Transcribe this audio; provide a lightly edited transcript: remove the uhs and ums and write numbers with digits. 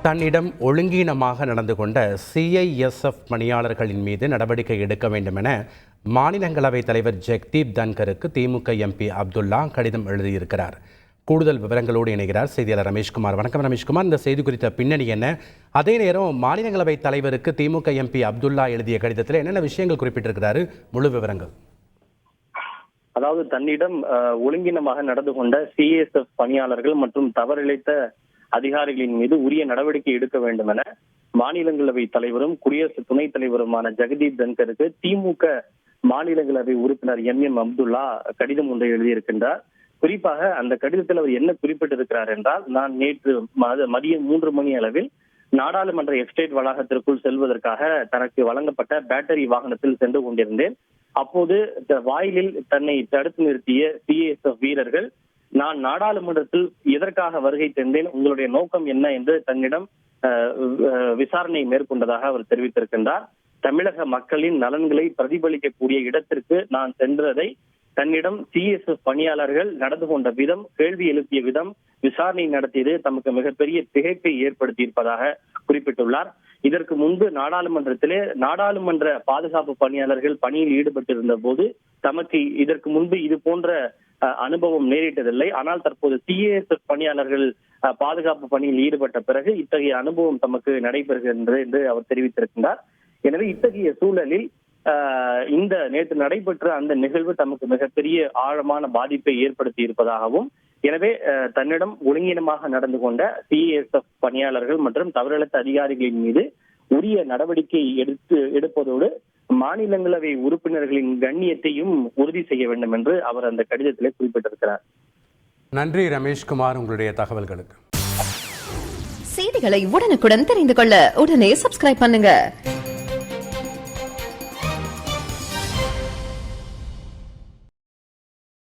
தன்னிடம் ஒழுங்கீனமாக நடந்து கொண்ட CISF பணியாளர்களின் மீது நடவடிக்கை எடுக்க வேண்டும் என மாநிலங்களவைத் தலைவர் ஜெகதீப் தன்கருக்கு திமுக MP அப்துல்லா கடிதம் எழுதியிருக்கிறார். கூடுதல் விவரங்களோடு இணைகிறார் செய்தியாளர் ரமேஷ்குமார். வணக்கம் ரமேஷ்குமார், இந்த செய்தி குறித்த பின்னணி என்ன? அதே நேரம் மாநிலங்களவைத் தலைவருக்கு திமுக MP அப்துல்லா எழுதிய கடிதத்தில் என்னென்ன விஷயங்கள் குறிப்பிட்டிருக்கிறாரு? முழு விவரங்கள். அதாவது தன்னிடம் ஒழுங்கீனமாக நடந்து கொண்ட CISF பணியாளர்கள் மற்றும் தவறிழைத்த அதிகாரிகளின் மீது உரிய நடவடிக்கை எடுக்க வேண்டும் என மாநிலங்களவை தலைவரும் குடியரசு துணைத் தலைவருமான ஜெகதீப் தன்கருக்கு திமுக மாநிலங்களவை உறுப்பினர் MM அப்துல்லா கடிதம் ஒன்றை எழுதியிருக்கின்றார். குறிப்பாக அந்த கடிதத்தில் அவர் என்ன குறிப்பிட்டிருக்கிறார் என்றால், நான் நேற்று மதியம் 3 மணி அளவில் நாடாளுமன்ற எஸ்டேட் வளாகத்திற்குள் செல்வதற்காக தனக்கு வழங்கப்பட்ட பேட்டரி வாகனத்தில் சென்று கொண்டிருந்தேன். அப்போது வாயிலில் தன்னை தடுத்து நிறுத்திய CISF வீரர்கள், நான் நாடாளுமன்றத்தில் எதற்காக வருகை தந்தேன், உங்களுடைய நோக்கம் என்ன என்று தன்னிடம் விசாரணை மேற்கொண்டதாக அவர் தெரிவித்திருக்கின்றார். தமிழக மக்களின் நலன்களை பிரதிபலிக்கக்கூடிய இடத்திற்கு நான் சென்றதை தன்னிடம் CISF பணியாளர்கள் நடந்து கொண்ட விதம், கேள்வி எழுப்பிய விதம், விசாரணை நடத்தியது தமக்கு மிகப்பெரிய திகைப்பை ஏற்படுத்தி இருப்பதாக குறிப்பிட்டுள்ளார். இதற்கு முன்பு நாடாளுமன்றத்திலே நாடாளுமன்ற பாதுகாப்பு பணியாளர்கள் பணியில் ஈடுபட்டிருந்த போது தமக்கு இதற்கு முன்பு இது போன்ற அனுபவம் நேரிட்டதில்லை. ஆனால் தற்போது CISF பணியாளர்கள் பாதுகாப்பு பணியில் ஈடுபட்ட பிறகு இத்தகைய அனுபவம் தமக்கு நடைபெறுகின்றது என்று அவர் தெரிவித்திருக்கின்றார். எனவே இத்தகைய சூழலில் இந்த நேற்று நடைபெற்ற அந்த நிகழ்வு தமக்கு மிகப்பெரிய ஆழமான பாதிப்பை ஏற்படுத்தி இருப்பதாகவும், எனவே தன்னிடம் ஒழுங்கீனமாக நடந்து கொண்ட CISF பணியாளர்கள் மற்றும் தவறிழைத்த அதிகாரிகளின் மீது உரிய நடவடிக்கை எடுப்பதோடு மாநிலங்களவை உறுப்பினர்களின் கண்ணியத்தையும் உறுதி செய்ய வேண்டும் என்று அவர் அந்த கடிதத்திலே குறிப்பிட்டிருக்கிறார். நன்றி ரமேஷ்குமார், உங்களுடைய தகவல்களுக்கு. செய்திகளை உடனுக்குடன் தெரிந்து கொள்ள உடனே சப்ஸ்கிரைப் பண்ணுங்க.